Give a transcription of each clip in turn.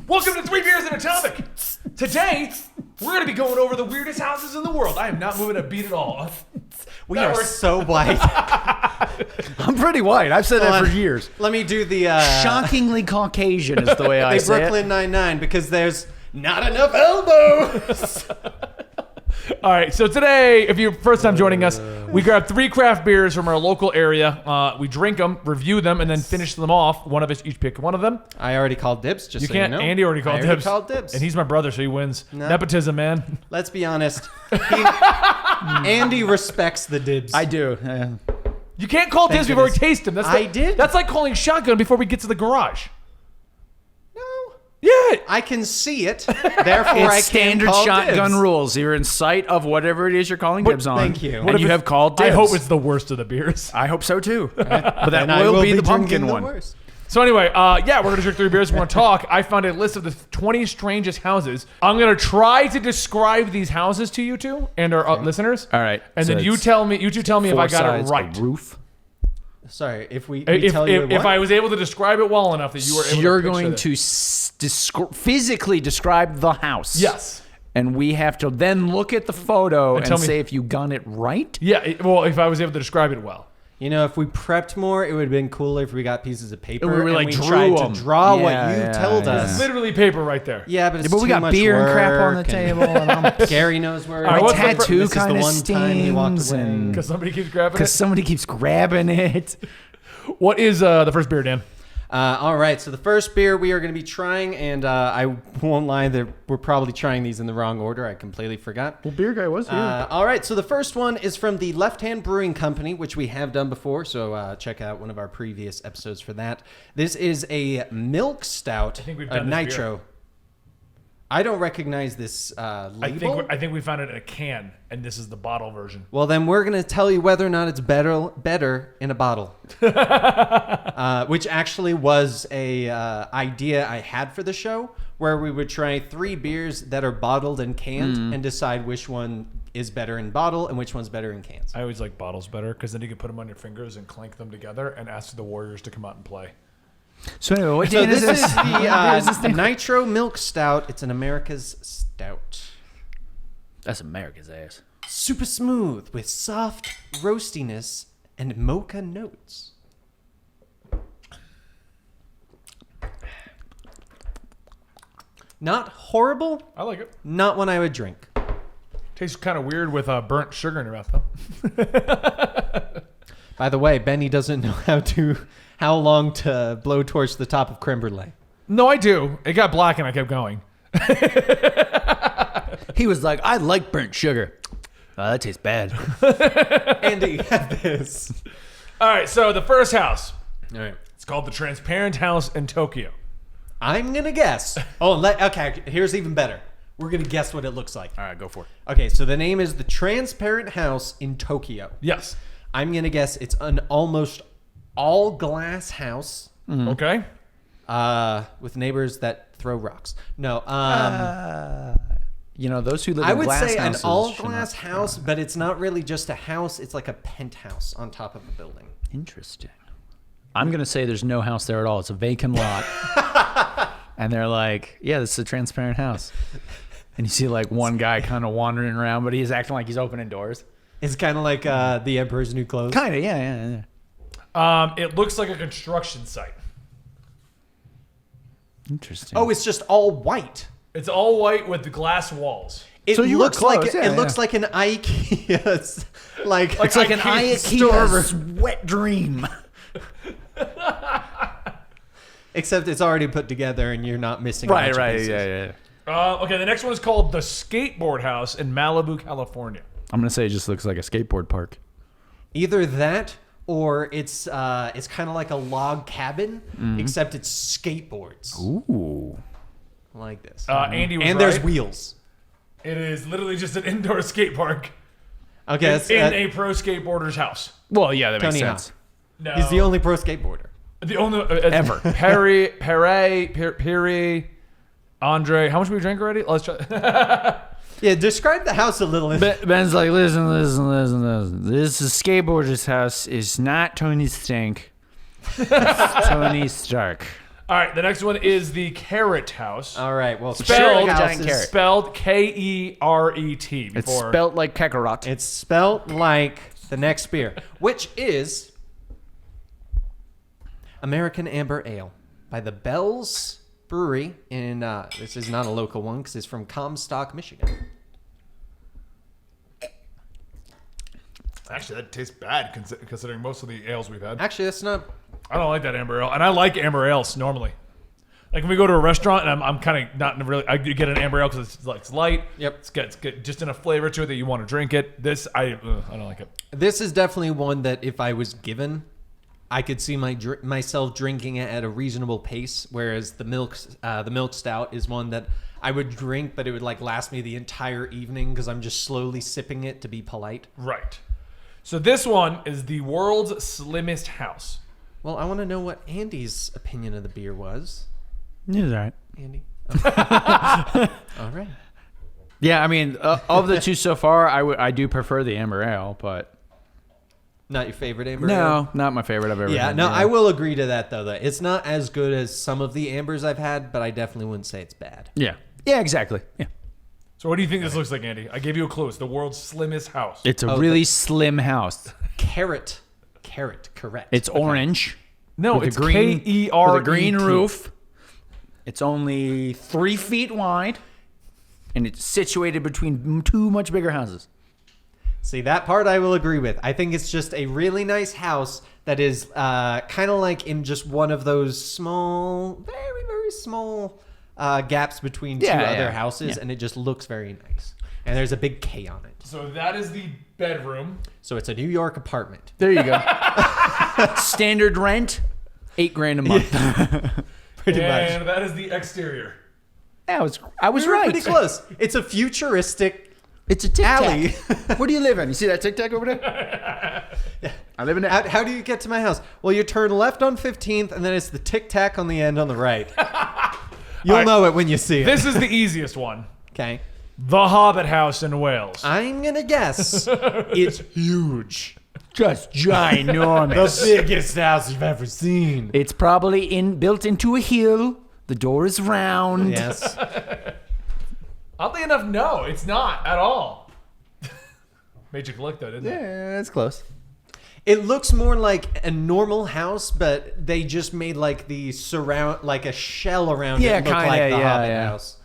Welcome to 3 Beers and a Topic. Today, we're going to be going over the weirdest houses in the world. I am not moving a beat at all. We are so white. I'm pretty white. I've said that for years. Let me do the... Shockingly Caucasian is the way I say Brooklyn it. Nine-Nine, because there's not enough elbows. All right, so today, if you're first time joining us, we grab 3 craft beers from our local area. We drink them, review them, and then finish them off. One of us each pick one of them. I already called dibs, just You so can't. you know. Andy already called I already dibs. called dibs. And he's my brother, so he wins. No. Nepotism, man. Let's be honest. Andy respects the dibs. I do. You can't call dibs before we taste them. I did. That's like calling shotgun before we get to the garage. No. Yeah. I can see it. Therefore, It's I can standard call shotgun dibs. rules. You're in sight of whatever it is you're calling dibs on. thank you. And you have called dibs. I hope it's the worst of the beers. I hope so too. But that And I will be the drinking pumpkin the one. worst. So anyway, yeah, we're going to drink 3 beers. We're going to talk. I found a list of the 20 strangest houses. I'm going to try to describe these houses to you two and our listeners. All right. And So then you it's tell me if I got it sides, right. a roof. Sorry, if we If, tell you if I was able to describe it well enough that you were able You're to picture going that. to physically describe the house. Yes. And we have to then look at the photo and tell me- say if you got it right. Yeah, well, if I was able to describe it well. You know, if we prepped more, it would have been cooler if we got pieces of paper We were and like we drew tried them. to draw what Yeah, you yeah, told yeah. us. Literally paper right there. Yeah, but it's But we too got much beer and crap on the work, table. And Gary knows where All right, my what's the tattoo this is kind the of one time he walked stings. away. And Because somebody keeps grabbing because it. somebody keeps grabbing it. What is the first beer, Dan? All right, so the first beer we are going to be trying, and I won't lie, that we're probably trying these in the wrong order. I completely forgot. Well, beer guy was here. All right, so the first one is from the Left Hand Brewing Company, which we have done before, so check out one of our previous episodes for that. This is a milk stout, I think we've a done this nitro. I don't recognize this label. I think we found it in a can, and this is the bottle version. Well, then we're going to tell you whether or not it's better in a bottle. Which actually was a idea I had for the show, where we would try 3 beers that are bottled and canned and decide which one is better in bottle and which one's better in cans. I always like bottles better because then you can put them on your fingers and clank them together and ask the Warriors to come out and play. So anyway, what So Dan this is is the Nitro Milk Stout. It's an America's Stout. That's America's ass. Super smooth with soft roastiness and mocha notes. Not horrible, I like it. not one I would drink. Tastes kind of weird with burnt sugar in your mouth, though. By the way, Benny doesn't know how long to blow torch the top of creme brulee. No, I do. It got black and I kept going. He was like, I like burnt sugar. Oh, that tastes bad. Andy, have this. All right, so the first house. All right. It's called the Transparent House in Tokyo. I'm going to guess. Okay, here's even better. We're going to guess what it looks like. All right, go for it. Okay, so the name is the Transparent House in Tokyo. Yes. I'm going to guess it's an almost all glass house Okay. with neighbors that throw rocks. No, You know, those who live I in would glass say an houses all should glass not- house, but it's not really just a house. It's like a penthouse on top of a building. Interesting. I'm going to say there's no house there at all. It's a vacant lot. And they're like, yeah, this is a transparent house. And you see like one guy kind of wandering around, but he's acting like he's opening doors. It's kind of like the Emperor's New Clothes. Kind of, yeah. It looks like a construction site. Interesting. Oh, it's just all white. It's all white with the glass walls. It So you were looks like close, it yeah, looks like an IKEA, like it's like an IKEA IKEA wet dream. except it's already put together and you're not missing. a Right, bunch of right, pieces. yeah. Okay, the next one is called the Skateboard House in Malibu, California. I'm going to say it just looks like a skateboard park. Either that or it's kind of like a log cabin, except it's skateboards Ooh. like this. Andy was and there's right. wheels. It is literally just an indoor skate park Okay, that's, in a pro skateboarder's house. Well, yeah, that makes Tony sense. No, he's the only pro skateboarder. the only Ever. Perry, Andre. How much we drank already? Let's try. Yeah, describe the house a little. Ben's like, listen. This is skateboarder's house. It's not Tony Stank. It's Tony Stark. All right, the next one is the Carrot House. All right. Well, Spelled, Carrot House giant is- carrot. spelled K-E-R-E-T. It's before- spelt like Kakarot. It's spelt like the next beer, which is American Amber Ale by the Bell's Brewery in. This is not a local one because it's from Comstock, Michigan. Actually, that tastes bad considering most of the ales we've had. Actually, that's not. I don't like that amber ale, and I like amber ales normally. Like when we go to a restaurant, and I'm kind of not really. I get an amber ale because it's light. Yep. It's got just enough flavor to it that you want to drink it. This I don't like it. This is definitely one that if I was given, I could see myself drinking it at a reasonable pace. Whereas the milk stout is one that I would drink, but it would like last me the entire evening because I'm just slowly sipping it to be polite. Right. So this one is the world's slimmest house. Well, I want to know what Andy's opinion of the beer was. Yeah, all right. Andy. All right. Yeah, I mean, of the two so far, I do prefer the amber ale, but Not your favorite amber ale? no, not my favorite I've ever Yeah, had. no, I will agree to that though. That it's not as good as some of the ambers I've had, but I definitely wouldn't say it's bad. Yeah. Yeah, exactly. Yeah. So what do you think this looks like, Andy? I gave you a clue. It's the world's slimmest house. It's a really slim house. Carrot, correct. It's orange. No, with it's a green, K-E-R-E-T. with a green roof. It's only 3 feet wide, and it's situated between two much bigger houses. See, that part I will agree with. I think it's just a really nice house that is kind of like in just one of those small, very, very small gaps between two other houses, yeah. and it just looks very nice. And there's a big K on it. So that is the bedroom. So it's a New York apartment. There you go. Standard rent, $8,000 a month. Pretty much. And that is the exterior. I was We were right. pretty close. It's a futuristic It's a Tic Tac. alley. Where do you live in? You see that Tic Tac over there? I live in it. How do you get to my house? Well, you turn left on 15th, and then it's the Tic Tac on the end on the right. You'll All right. know it when you see it. This is the easiest one. Okay. The Hobbit House in Wales. I'm going to guess it's huge. Just ginormous. biggest house you've ever seen. It's probably built into a hill. The door is round. Yes. Oddly enough, no, it's not at all. Made you click though, didn't it? Yeah, that's close. It looks more like a normal house, but they just made like the surround, like a shell around Yeah, it look kinda, like the yeah, Hobbit yeah. house.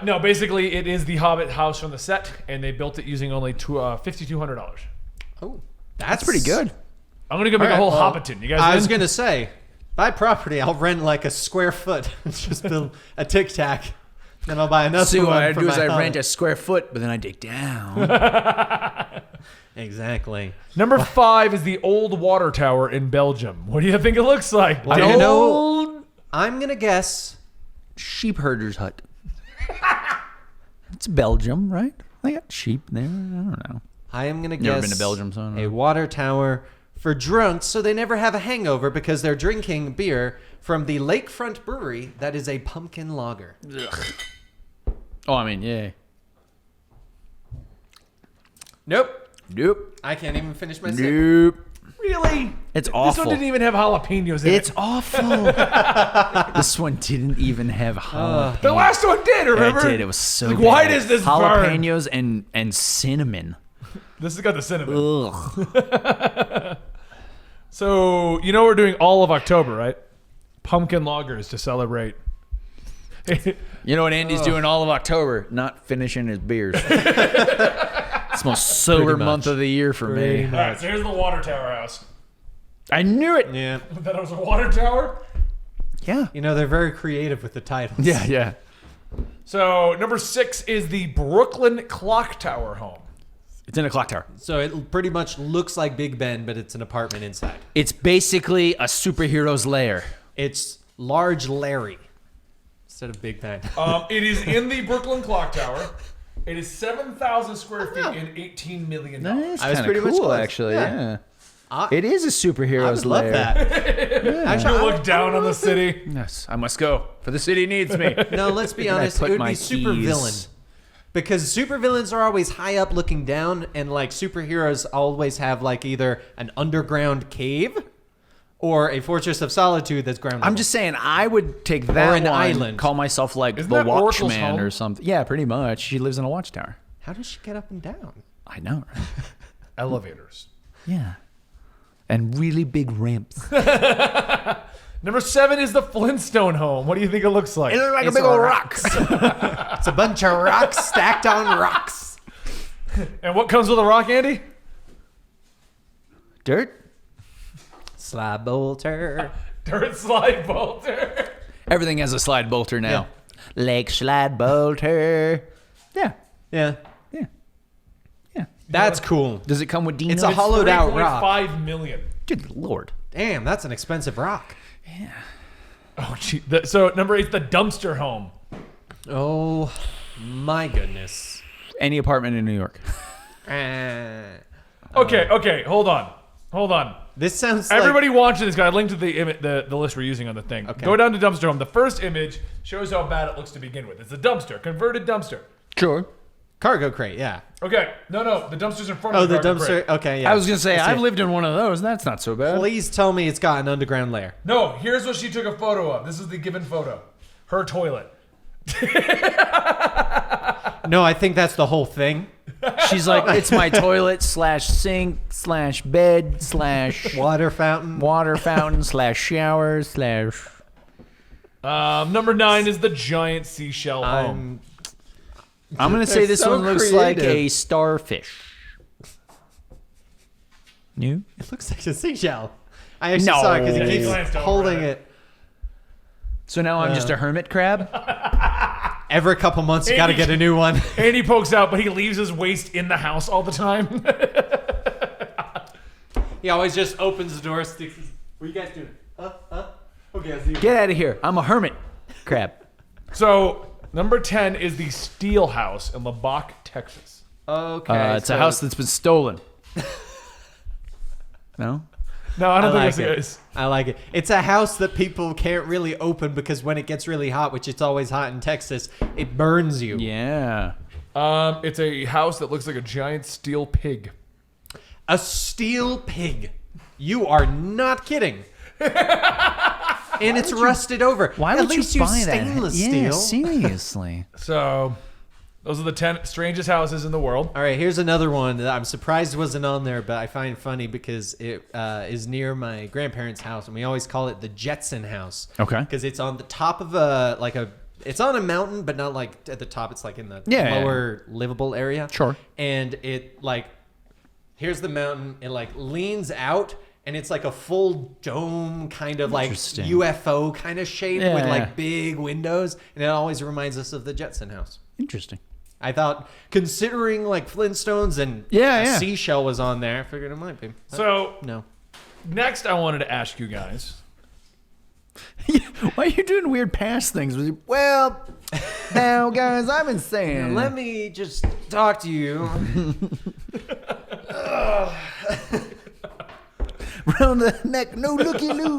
No, basically it is the Hobbit House from the set, and they built it using only $5,200. Oh, That's pretty good. I'm gonna go make a whole Hobbiton. You guys? I was in? going to say, buy property, I'll rent like a square foot and just build a Tic Tac. Then I'll buy another See, one. what I for do is my I Hobbit. rent a square foot, but then I dig down. Exactly. Number 5 is the old water tower in Belgium. What do you think it looks like? Well, Dave? you know, I'm going to guess. Sheep herder's hut. It's Belgium, right? They got sheep there. I don't know. I am going to guess. Never been to Belgium, so I don't know. A water tower for drunks so they never have a hangover because they're drinking beer from the Lakefront Brewery that is a pumpkin lager. Oh, I mean, yeah. Nope. Nope. I can't even finish my sip. Nope. Really? It's This awful. one didn't even have jalapenos in It's it. awful. This one didn't even have jalapenos. The last one did, remember? It did. It was so Like, bad. why does this burn? jalapenos and cinnamon? This has got the cinnamon. Ugh. So, you know we're doing all of October, right? Pumpkin lagers to celebrate. You know what Andy's doing all of October? Not finishing his beers. It's the most sober Pretty much. month of the year for Pretty me. much. All right, so here's the water tower house. I knew it. Yeah. That was a water tower? Yeah. You know, they're very creative with the titles. Yeah, yeah. So, number 6 is the Brooklyn Clock Tower home. It's in a clock tower. So it pretty much looks like Big Ben, but it's an apartment inside. It's basically a superhero's lair. It's Large Larry instead of Big Ben. It is in the Brooklyn Clock Tower. It is 7,000 square feet and $18 million. That's I was kind pretty of much cool, close. actually. Yeah. Yeah. It is a I superhero's would love lair. that. I look down on the city. Yes, I must go, for the city needs me. No, let's be And I honest. It put would my be super keys. villain. Because supervillains are always high up looking down, and like superheroes always have like either an underground cave or a Fortress of Solitude that's ground level. I'm just saying, I would take that an one, island. call myself like Isn't the that Oracle's Watchman home? or something. Yeah, pretty much. She lives in a watchtower. How does she get up and down? I know, right? Elevators. Yeah. And really big ramps. Number 7 is the Flintstone home. What do you think it looks like? It looks like It's a big old rocks. rock. It's a bunch of rocks stacked on rocks. And what comes with a rock, Andy? Dirt? Slab bolter. Dirt slide bolter. Everything has a slide bolter now. Lake slide bolter. Yeah. Yeah. Yeah. Yeah. That's cool. Does it come with Dino? It's a hollowed out rock. 3.5 million. Good Lord. Damn, that's an expensive rock. Oh, gee. So number 8 is the dumpster home. Oh, my goodness. Any apartment in New York. Okay, hold on. This sounds Everybody watching this guy, I linked to the list we're using on the thing. Okay. Go down to dumpster home. The first image shows how bad it looks to begin with. It's a dumpster, converted dumpster. Sure. cargo crate, yeah. Okay, no, the dumpster's in front Oh, of the the cargo dumpster. crate. Okay, yeah. I was going to say, I see I've it. lived in one of those. That's not so bad. Please tell me it's got an underground layer. No, here's what she took a photo of. This is the given photo. Her toilet. No, I think that's the whole thing. She's like, it's my toilet / sink / bed / Water fountain. water fountain / shower / Number 9 is the giant seashell home. I'm going to say They're this so one looks like creative. a starfish. New? It looks like a seashell. I actually No. saw it because he Yeah, he keeps glanced over holding at it. So now I'm just a hermit crab? Every couple months, you got to get a new one. And he pokes out, but he leaves his waste in the house all the time. He always just opens the door, sticks his... What are you guys doing? Okay, I see you. Get out of here. I'm a hermit crab. So, number 10 is the Steel House in Lubbock, Texas. Okay. It's a house that's been stolen. No? No, I don't think like that's it is. I like it. It's a house that people can't really open because when it gets really hot, which it's always hot in Texas, it burns you. Yeah. It's a house that looks like a giant steel pig. A steel pig. You are not kidding. And it's rusted over. Why At would least you use buy that? stainless Yeah, steel. seriously. So, those are the 10 strangest houses in the world. All right, here's another one that I'm surprised wasn't on there, but I find funny because it is near my grandparents' house, and we always call it the Jetson House. Okay. Because it's on the top of it's on a mountain, but not like at the top. It's like in the lower livable area. Sure. And it here's the mountain. It leans out, and it's like a full dome kind of Interesting. UFO kind of shape Yeah, with yeah. big windows, and it always reminds us of the Jetson House. Interesting. I thought, considering Flintstones and Yeah. a seashell was on there, I figured it might be. So, No. next I wanted to ask you guys. Why are you doing weird past things? Well, now, guys, I've been saying. Let me just talk to you. Round the neck, no looky loo.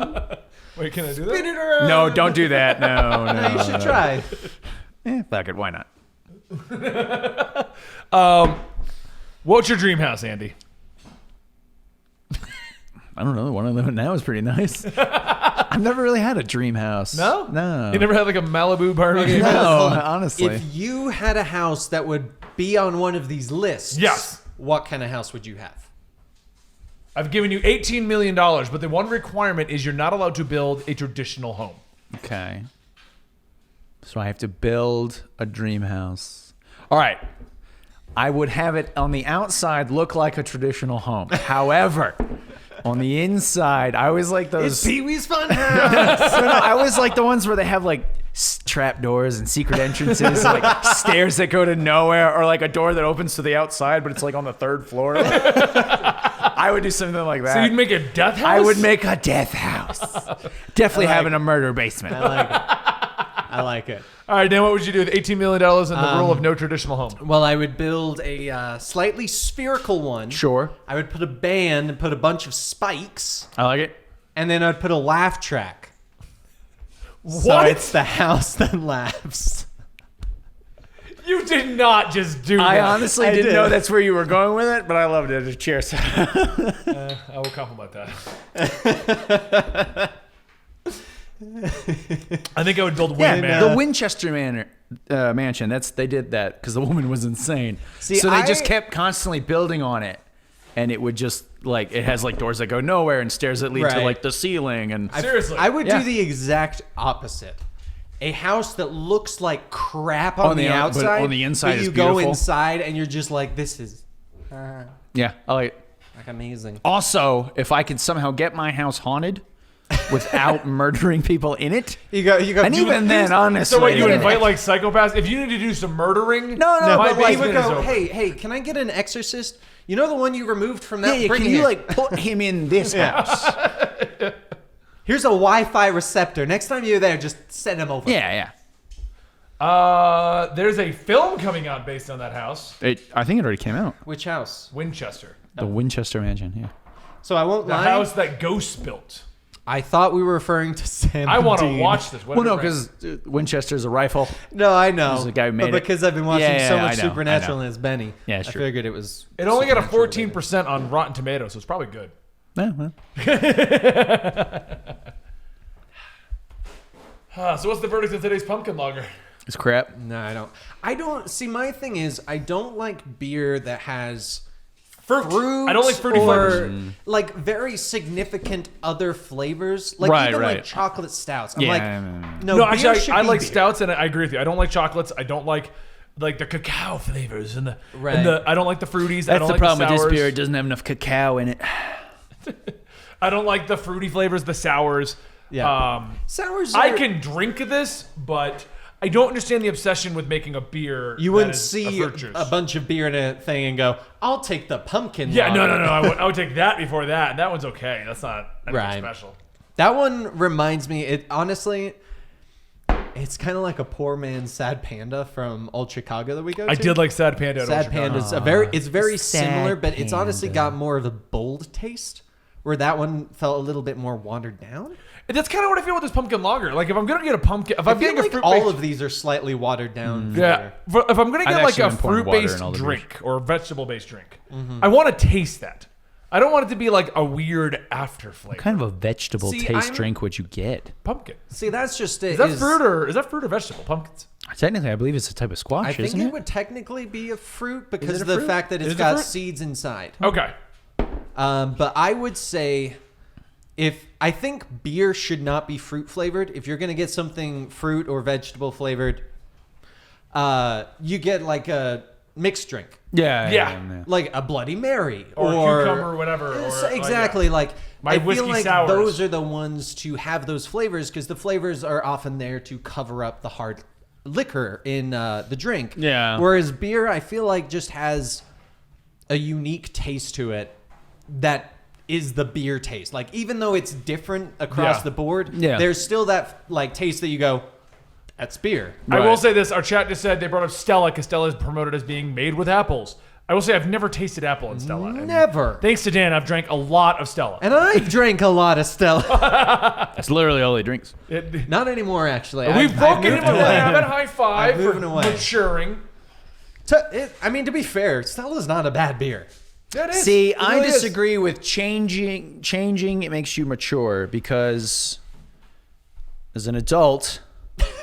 Wait, can I do Spin that? it around. No, don't do that. No. No, you should try. Fuck it. Why not? What's your dream house, Andy? I don't know. The one I live in now is pretty nice. I've never really had a dream house. No? No. You never had a Malibu barbecue? Okay, No, hold on. honestly. If you had a house that would be on one of these lists, Yes. what kind of house would you have? I've given you $18 million, but the one requirement is you're not allowed to build a traditional home. Okay. So I have to build a dream house. All right. I would have it on the outside look like a traditional home. However, on the inside, I always like those. Pee-wee's Fun House. No, I always like the ones where they have trap doors and secret entrances, and, stairs that go to nowhere, or a door that opens to the outside, but it's on the 3rd floor. I would do something like that. So you'd make a death house? I would make a death house. Definitely having a murder basement. I like it. All right, Dan, what would you do with $18 million and the rule of no traditional home? Well, I would build a slightly spherical one. Sure. I would put a band and put a bunch of spikes, I like it. and then I'd put a laugh track. So What? it's the house that laughs. You did not just do that. I honestly I didn't did. know that's where you were going with it, but I loved it. Cheers. I will compliment that. I think I would build Yeah, Windman. the Winchester mansion. They did that because the woman was insane. See, so they just I- kept constantly building on it, and it would just like it has like doors that go nowhere and stairs that lead to Right. like the ceiling. And Seriously. I would Yeah. do the exact opposite. A house that looks like crap on, On the the out- but outside, on the inside but is you go beautiful. inside and you're just like, this is yeah, I like. like amazing. Also, if I could somehow get my house haunted without murdering people in it, You go, and even then, honestly, So what, you would yeah. invite like psychopaths? If you need to do some murdering, No, No, my but like, you would basement is go, open. hey, can I get an exorcist? You know the one you removed from that? Yeah, Bring can it you here. like put him in this house? Here's a Wi-Fi receptor. Next time you're there, just send him over. Yeah. There's a film coming out based on that house, I think it already came out. Which house? Winchester. The Winchester mansion. Yeah. So I won't The lie. house that Ghosts built. I thought we were referring to Sam. I want to Dean. watch this. What Well, did no, it because Winchester's a rifle. No, I know. There's a guy who made but it. because I've been watching Yeah, so yeah, much I know, Supernatural I know. and it's Benny. Yeah, I sure. figured it was. It only got a Supernatural 14% on Rotten Tomatoes, so it's probably good. Yeah, well. So what's the verdict of today's pumpkin lager? It's crap. related. No, I don't. I don't. See, my thing is, I don't like beer that has fruit. I don't like fruity or flavors. like very significant other flavors. Like Right, even right. like chocolate stouts. I'm Yeah, like, no. no, No, beer actually, should I be like beer. stouts, and I agree with you. I don't like chocolates. I don't like the cacao flavors and the Right. and the. I don't like the fruities. I That's don't the like problem the with sours. this beer. It doesn't have enough cacao in it. I don't like the fruity flavors, the sours. Yeah. Sours. I are- can drink this, but I don't understand the obsession with making a beer. You that wouldn't is see fruit juice. a bunch of beer in a thing and go, "I'll take the pumpkin." Yeah, no. lager." I would take that before that. That one's okay. That's not anything Right. special. That one reminds me. It honestly, it's kind of like a poor man's Sad Panda from Old Chicago that we go to. I did like Sad Panda. at Old Sad Chicago. Panda's it's very similar, but it's honestly got more of a bold taste. Where that one felt a little bit more watered down. And that's kind of what I feel with this pumpkin lager. Like if I'm gonna get a pumpkin, if I I'm feel getting like a fruit all of these are slightly watered down. yeah, if I'm gonna get I've like actually a been pouring water fruit-based in all the drink or vegetable-based drink, I want to taste that. I don't want it to be like a weird after flavor. What kind of a vegetable See, taste I'm- drink would you get? Pumpkin. See, that's just it. Is that fruit or vegetable? Pumpkins. Technically, I believe it's a type of squash, I think isn't it it? would technically be a fruit because it of a the fruit? fact that Is it's it a got fruit? seeds inside. Okay. But I would say I think beer should not be fruit flavored. If you're gonna get something fruit or vegetable flavored, you get like a mixed drink, Yeah. like a Bloody Mary Or cucumber or whatever. Or, exactly. Like My I whiskey feel like sours. those are the ones to have those flavors because the flavors are often there to cover up the hard liquor in the drink. Yeah. Whereas beer, I feel like just has a unique taste to it that is the beer taste. Like even though it's different across Yeah. the board, Yeah. there's still that like taste that you go, that's beer. I will Right. say this: our chat just said they brought up Stella because Stella is promoted as being made with apples. I will say I've never tasted apple in Stella. And Never. Thanks to Dan, I've drank a lot of Stella. And I drank a lot of Stella. That's literally all he drinks. Not Not anymore, actually. We've broken moved him with away. a habit. High five I'm for moving away. maturing. I mean, to be fair, Stella's not a bad beer. That is. See, It I really is. disagree with changing. Changing it makes you mature because as an adult,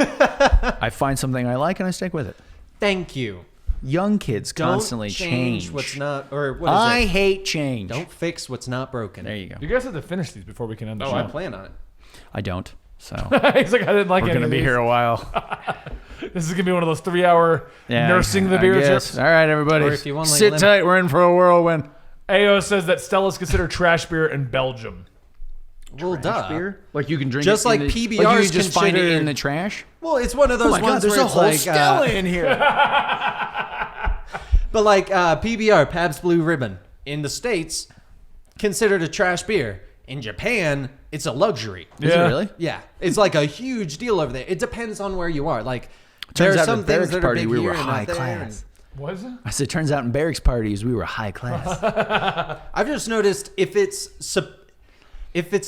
I find something I like and I stick with it. Thank you. Young kids Don't constantly change. what's not, or what is I it? hate change. Don't fix what's not broken. There you go. You guys have to finish these before we can end the Oh, I show. plan on it. I don't. So He's like, I didn't like we're any gonna of be these. here a while. This is gonna be one of those 3-hour Yeah, nursing the I beer guess. trips. All right, everybody, Or if you want, like, sit lemon. tight. We're in for a whirlwind. AO says that Stella's considered trash beer in Belgium. Well, duh. Like you can drink Just it in like the, PBR like you is just find it in considered- the trash. Well, it's one of those Oh my god, ones there's where a it's whole like, Stella in here. but like PBR, Pabst Blue Ribbon, in the States, considered a trash beer. In Japan, it's a luxury. Is it really? Yeah, it's like a huge deal over there. It depends on where you are. Like, Turns there are out some at things Barracks that are Party, big we here were and high not there. class. Was it? I said, turns out in barracks parties we were high class. I've just noticed if it's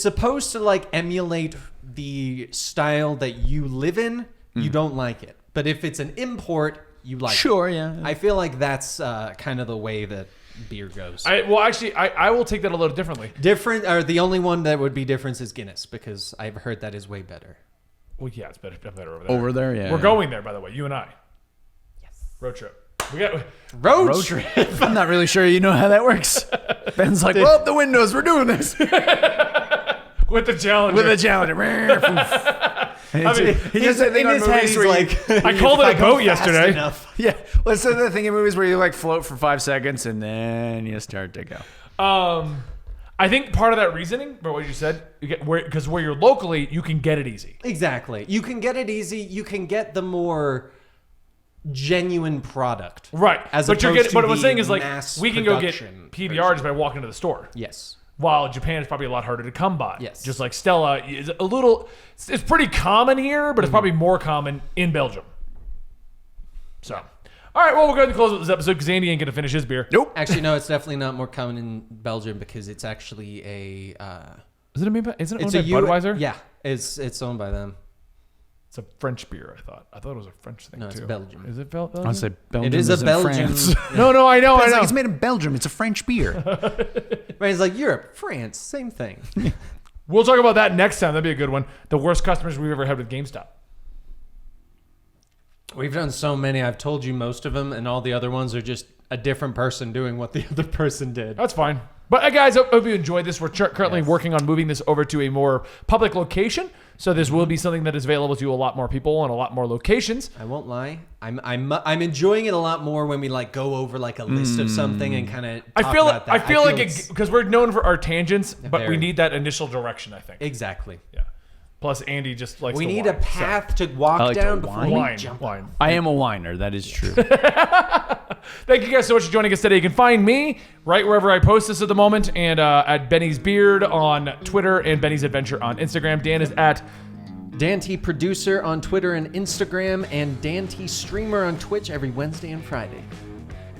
supposed to like emulate the style that you live in, you don't like it. But if it's an import, you like. Sure, yeah. I feel like that's kind of the way that beer goes. I will take that a little differently. Different, or the only one that would be different is Guinness, because I've heard that is way better. Well, yeah, it's better over there. Over there, yeah. We're going there, by the way, you and I. Yes. Road trip. We got Road trip. I'm not really sure you know how that works. Ben's like, roll up the windows. We're doing this. with the Challenger. With a Challenger. He just in his head, he's like, I called it a boat yesterday. yeah. Well, it's the thing in movies where you like float for 5 seconds and then you start to go. I think part of that reasoning, for what you said, because where you're locally, you can get it easy. Exactly. You can get it easy. You can get the more genuine product. Right. But what I'm saying is, like, we can go get PBR just by walking to the store. Yes. While Japan is probably a lot harder to come by. Yes. Just like Stella is a little, it's pretty common here, but it's probably more common in Belgium. So, all right, well, we'll go ahead and close with this episode because Andy ain't going to finish his beer. Nope. Actually, no, it's definitely not more common in Belgium because it's actually a... Isn't it owned by Budweiser? Yeah, it's owned by them. It's a French beer, I thought. I thought it was a French thing, no, too. No, it's Belgium. Is it Belgium? I'll say Belgium. It is a Belgian. No, I know. Like, it's made in Belgium. It's a French beer. Right, it's like Europe, France, same thing. We'll talk about that next time. That'd be a good one. The worst customers we've ever had with GameStop. We've done so many. I've told you most of them, and all the other ones are just a different person doing what the other person did. That's fine. But guys, I hope you enjoyed this. We're currently working on moving this over to a more public location. So this will be something that is available to a lot more people and a lot more locations. I won't lie. I'm enjoying it a lot more when we like go over like a list of something and kind of I feel like because we're known for our tangents, but we need that initial direction, I think. Exactly. Yeah. Plus, Andy just likes. We to need wine, a path to walk like down to before we jump. Wine. I am a whiner. That is true. Thank you guys so much for joining us today. You can find me right wherever I post this at the moment, and at Benny's Beard on Twitter and Benny's Adventure on Instagram. Dan is at Dan T Producer on Twitter and Instagram, and Dan T Streamer on Twitch every Wednesday and Friday.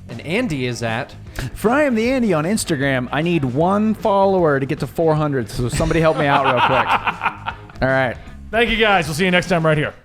And Andy is at Fry am the Andy on Instagram. I need 1 follower to get to 400, so somebody help me out real quick. All right. Thank you guys. We'll see you next time right here.